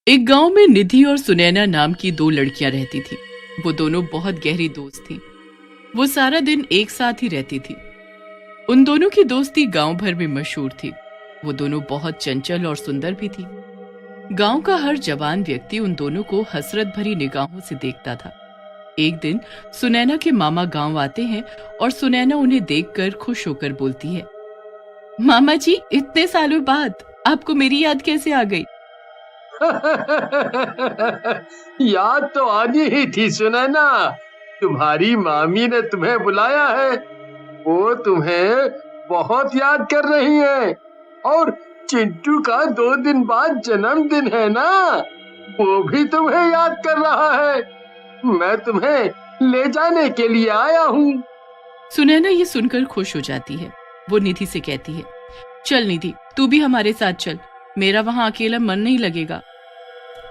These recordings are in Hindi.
एक गांव में निधि और सुनैना नाम की दो लड़कियां रहती थी। वो दोनों बहुत गहरी दोस्त थीं। वो सारा दिन एक साथ ही रहती थी। उन दोनों की दोस्ती गांव भर में मशहूर थी। वो दोनों बहुत चंचल और सुंदर भी थी। गांव का हर जवान व्यक्ति उन दोनों को हसरत भरी निगाहों से देखता था। एक दिन सुनैना के मामा गांव आते हैं और सुनैना उन्हें देखकर खुश होकर बोलती है, मामा जी, इतने सालों बाद आपको मेरी याद कैसे आ गई? याद तो आनी ही थी सुनैना। तुम्हारी मामी ने तुम्हें बुलाया है। वो तुम्हें बहुत याद कर रही है। और चिंटू का 2 दिन बाद जन्मदिन है ना, वो भी तुम्हें याद कर रहा है। मैं तुम्हें ले जाने के लिए आया हूँ। सुनैना ये सुनकर खुश हो जाती है। वो निधि से कहती है, चल निधि, तू भी हमारे साथ चल। मेरा वहां अकेला मन नहीं लगेगा।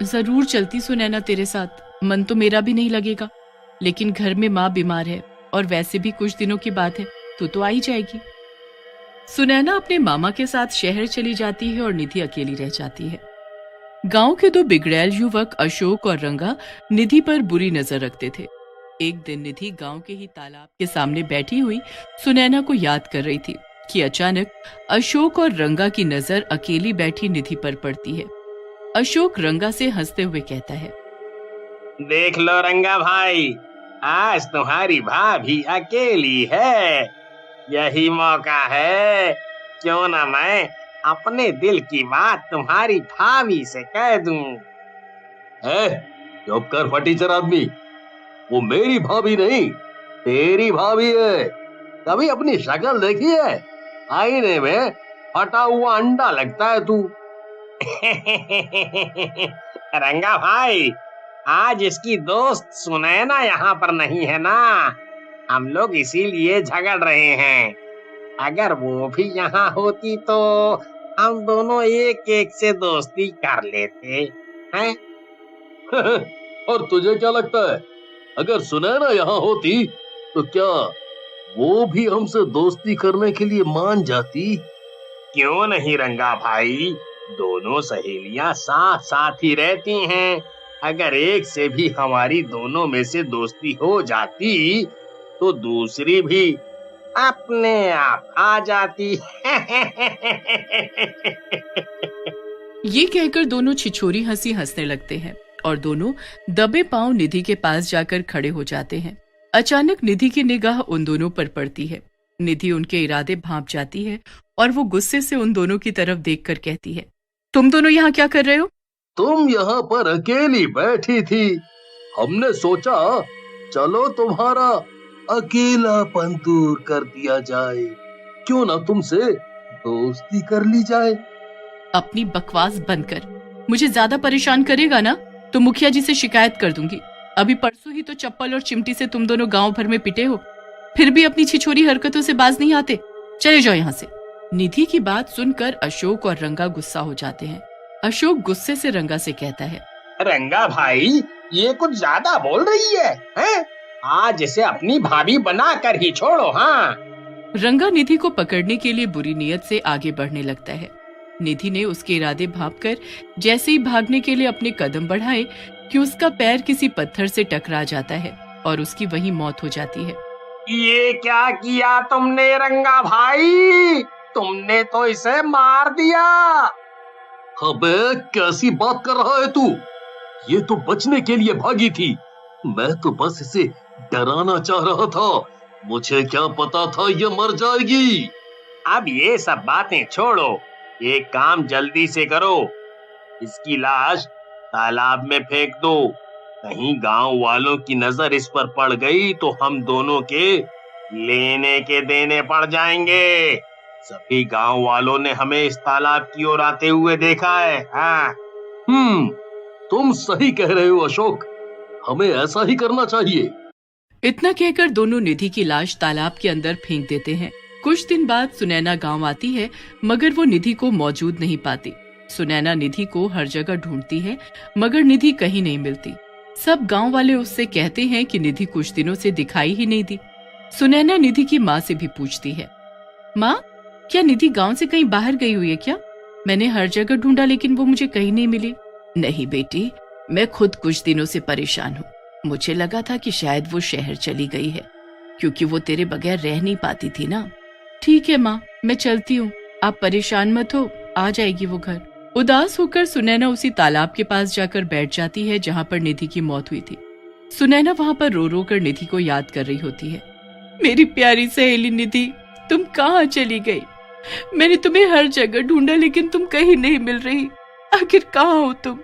जरूर चलती सुनैना तेरे साथ, मन तो मेरा भी नहीं लगेगा, लेकिन घर में माँ बीमार है और वैसे भी कुछ दिनों की बात है, तू तो आ ही जाएगी। सुनैना अपने मामा के साथ शहर चली जाती है और निधि अकेली रह जाती है। गांव के दो बिगड़ैल युवक अशोक और रंगा निधि पर बुरी नजर रखते थे। एक दिन निधि गांव के ही तालाब के सामने बैठी हुई सुनैना को याद कर रही थी कि अचानक अशोक और रंगा की नजर अकेली बैठी निधि पर पड़ती है। अशोक रंगा से हंसते हुए कहता है, देख लो रंगा भाई, आज तुम्हारी भाभी अकेली है। यही मौका है, क्यों ना मैं अपने दिल की बात तुम्हारी भाभी से कह दूं। है चुप कर फटीचर आदमी। वो मेरी भाभी नहीं, तेरी भाभी है। कभी अपनी शक्ल देखी है? आईने में फटा हुआ अंडा लगता है तू। रंगा भाई, आज इसकी दोस्त सुनैना यहाँ पर नहीं है ना, हम लोग इसीलिए झगड़ रहे हैं। अगर वो भी यहाँ होती तो हम दोनों एक एक से दोस्ती कर लेते हैं। और तुझे क्या लगता है, अगर सुनैना यहाँ होती तो क्या वो भी हमसे दोस्ती करने के लिए मान जाती? क्यों नहीं रंगा भाई, दोनों सहेलियां साथ साथ ही रहती हैं। अगर एक से भी हमारी दोनों में से दोस्ती हो जाती तो दूसरी भी अपने आप आ जाती। ये कहकर दोनों छिछोरी हंसी हंसने लगते हैं और दोनों दबे पांव निधि के पास जाकर खड़े हो जाते हैं। अचानक निधि की निगाह उन दोनों पर पड़ती है। निधि उनके इरादे भांप जाती है और वो गुस्से से उन दोनों की तरफ देखकर कहती है, तुम दोनों यहाँ क्या कर रहे हो? तुम यहाँ पर अकेली बैठी थी। हमने सोचा चलो तुम्हारा अकेलापन दूर कर दिया जाए। क्यों ना तुमसे दोस्ती कर ली जाए। अपनी बकवास बंद कर। मुझे ज्यादा परेशान करेगा ना तो मुखिया जी से शिकायत कर दूंगी। अभी परसों ही तो चप्पल और चिमटी से तुम दोनों गांव भर में पिटे हो, फिर भी अपनी छिछोरी हरकतों से बाज नहीं आते। चले जाओ यहाँ से। निधि की बात सुनकर अशोक और रंगा गुस्सा हो जाते हैं। अशोक गुस्से से रंगा से कहता है, रंगा भाई, ये कुछ ज्यादा बोल रही है, हैं? आज इसे अपनी भाभी बना कर ही छोड़ो। हाँ। रंगा निधि को पकड़ने के लिए बुरी नीयत से आगे बढ़ने लगता है। निधि ने उसके इरादे भांपकर जैसे ही भागने के लिए अपने कदम बढ़ाए कि उसका पैर किसी पत्थर से टकरा जाता है और उसकी वहीं मौत हो जाती है। ये क्या किया तुमने रंगा भाई? तुमने तो इसे मार दिया। अबे कैसी बात कर रहा है तू? ये तो बचने के लिए भागी थी। मैं तो बस इसे डराना चाह रहा था। मुझे क्या पता था ये मर जाएगी। अब ये सब बातें छोड़ो, एक काम जल्दी से करो। इसकी लाश तालाब में फेंक दो। कहीं गांव वालों की नजर इस पर पड़ गई तो हम दोनों के लेने के देने पड़ जाएंगे। सभी गांव वालों ने हमें इस तालाब की ओर आते हुए देखा है। हाँ। तुम सही कह रहे हो अशोक, हमें ऐसा ही करना चाहिए। इतना कहकर दोनों निधि की लाश तालाब के अंदर फेंक देते हैं। कुछ दिन बाद सुनैना गांव आती है, मगर वो निधि को मौजूद नहीं पाती। सुनैना निधि को हर जगह ढूंढती है, मगर निधि कहीं नहीं मिलती। सब गांव वाले उससे कहते हैं कि निधि कुछ दिनों से दिखाई ही नहीं दी। सुनैना निधि की माँ से भी पूछती है, माँ, क्या निधि गांव से कहीं बाहर गई हुई है क्या? मैंने हर जगह ढूंढा लेकिन वो मुझे कहीं नहीं मिली। नहीं बेटी, मैं खुद कुछ दिनों से परेशान हूँ। मुझे लगा था कि शायद वो शहर चली गई है, क्योंकि वो तेरे बगैर रह नहीं पाती थी ना। ठीक है माँ, मैं चलती हूँ, आप परेशान मत हो, आ जाएगी वो घर। उदास होकर सुनैना उसी तालाब के पास जाकर बैठ जाती है जहाँ पर निधि की मौत हुई थी। सुनैना वहाँ पर रो रो कर निधि को याद कर रही होती है। मेरी प्यारी सहेली निधि, तुम कहाँ चली गई? मैंने तुम्हें हर जगह ढूंढा, लेकिन तुम कहीं नहीं मिल रही। आखिर कहाँ हो तुम?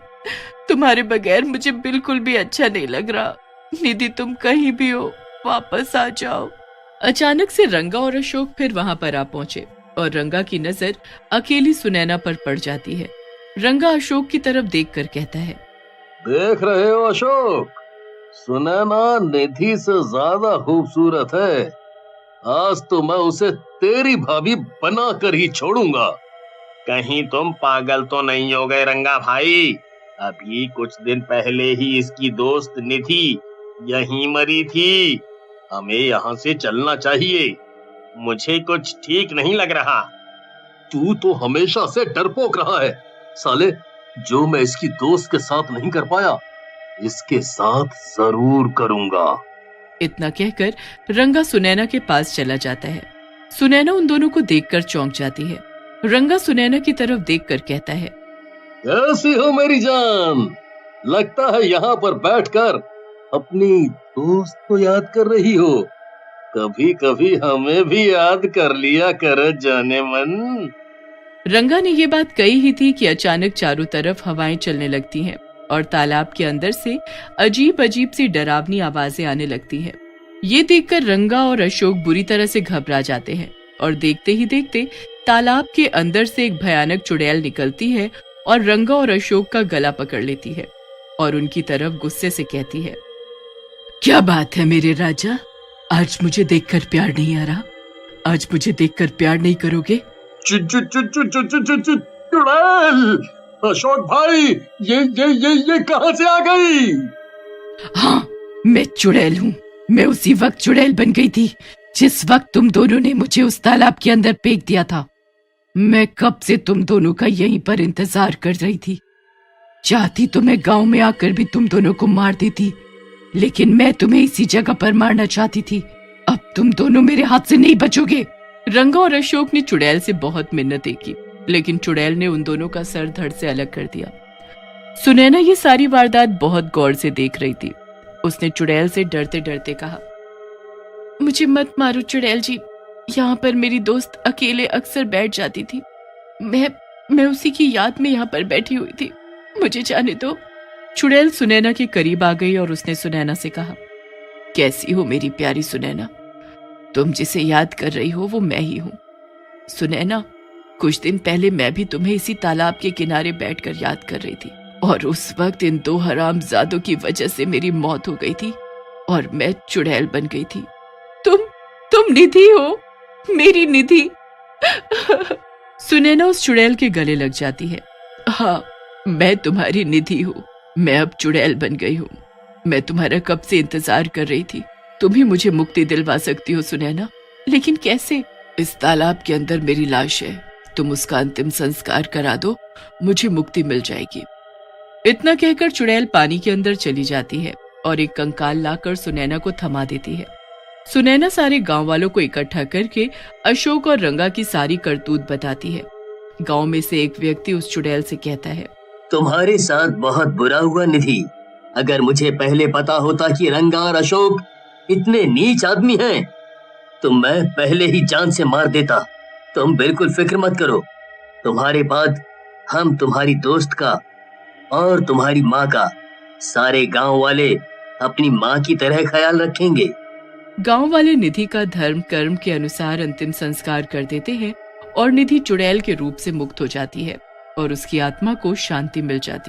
तुम्हारे बगैर मुझे बिल्कुल भी अच्छा नहीं लग रहा। निधि, तुम कहीं भी हो, वापस आ जाओ। अचानक से रंगा और अशोक फिर वहां पर आ पहुंचे और रंगा की नजर अकेली सुनैना पर पड़ जाती है। रंगा अशोक की तरफ देखकर कहता है, देख रहे हो अशोक, सुनैना निधि से ज्यादा खूबसूरत है। आज तो मैं उसे तेरी भाभी बना कर ही छोड़ूंगा। कहीं तुम पागल तो नहीं हो गए रंगा भाई? अभी कुछ दिन पहले ही इसकी दोस्त निधि यहीं मरी थी। हमें यहाँ से चलना चाहिए। मुझे कुछ ठीक नहीं लग रहा। तू तो हमेशा से डरपोक रहा है साले। जो मैं इसकी दोस्त के साथ नहीं कर पाया, इसके साथ जरूर करूंगा। इतना कहकर रंगा सुनैना के पास चला जाता है। सुनैना उन दोनों को देखकर चौंक जाती है। रंगा सुनैना की तरफ देखकर कहता है, कैसी हो मेरी जान? लगता है यहाँ पर बैठकर अपनी दोस्त को याद कर रही हो। कभी कभी हमें भी याद कर लिया कर जाने मन। रंगा ने ये बात कही ही थी कि अचानक चारों तरफ हवाएं चलने लगती हैं और तालाब के अंदर से अजीब अजीब सी डरावनी आवाजें आने लगती हैं। ये देखकर रंगा और अशोक बुरी तरह से घबरा जाते हैं और देखते ही देखते तालाब के अंदर से एक भयानक चुड़ैल निकलती है और रंगा और अशोक का गला पकड़ लेती है और उनकी तरफ गुस्से से कहती है, क्या बात है मेरे राजा, आज मुझे देखकर प्यार नहीं आ रहा? आज मुझे देखकर प्यार नहीं करोगे? चुड़ैल! अशोक भाई, ये कहां से आ गई? हाँ, मैं चुड़ैल हूँ। मैं उसी वक्त चुड़ैल बन गई थी जिस वक्त तुम दोनों ने मुझे उस तालाब के अंदर फेंक दिया था। मैं कब से तुम दोनों का यहीं पर इंतजार कर रही थी। चाहती तो मैं गांव में आकर भी तुम दोनों को मार देती, लेकिन मैं तुम्हें इसी जगह पर मारना चाहती थी। अब तुम दोनों मेरे हाथ से नहीं बचोगे। रंगा और अशोक ने चुड़ैल से बहुत मिन्नतें की, लेकिन चुड़ैल ने उन दोनों का सर धड़ से अलग कर दिया। सुनैना ये सारी वारदात बहुत गौर से देख रही थी। उसने चुड़ैल से डरते डरते कहा, मुझे मत मारो चुड़ैल जी, यहाँ पर मेरी दोस्त अकेले अक्सर बैठ जाती थी। मैं उसी की याद में यहाँ पर बैठी हुई थी, मुझे जाने दो। चुड़ैल सुनैना के करीब आ गई और उसने सुनैना से कहा, कैसी हो मेरी प्यारी सुनैना? तुम जिसे याद कर रही हो वो मैं ही हूँ। सुनैना, कुछ दिन पहले मैं भी तुम्हें इसी तालाब के किनारे बैठकर याद कर रही थी और उस वक्त इन दो हरामजादों की वजह से मेरी मौत हो गई थी और मैं चुड़ैल बन गई थी। तुम निधि हो, मेरी निधि। सुनैना उस चुड़ैल के गले लग जाती है। हाँ, मैं तुम्हारी निधि हूँ। मैं अब चुड़ैल बन गई हूँ। मैं तुम्हारा कब से इंतजार कर रही थी। तुम ही मुझे मुक्ति दिलवा सकती हो सुनैना, लेकिन कैसे? इस तालाब के अंदर मेरी लाश है, तुम उसका अंतिम संस्कार करा दो, मुझे मुक्ति मिल जाएगी। इतना कहकर चुड़ैल पानी के अंदर चली जाती है और एक कंकाल लाकर सुनैना को थमा देती है। सुनैना सारे गांव वालों को इकट्ठा करके अशोक और रंगा की सारी करतूत बताती है। गांव में से एक व्यक्ति उस चुड़ैल से कहता है, तुम्हारे साथ बहुत बुरा हुआ निधि। अगर मुझे पहले पता होता कि रंगा और अशोक इतने नीच आदमी हैं, तो मैं पहले ही जान से मार देता। तुम बिल्कुल फिक्र मत करो, तुम्हारे बाद हम तुम्हारी दोस्त का और तुम्हारी माँ का, सारे गांव वाले अपनी माँ की तरह ख्याल रखेंगे। गांव वाले निधि का धर्म कर्म के अनुसार अंतिम संस्कार कर देते हैं और निधि चुड़ैल के रूप से मुक्त हो जाती है और उसकी आत्मा को शांति मिल जाती है।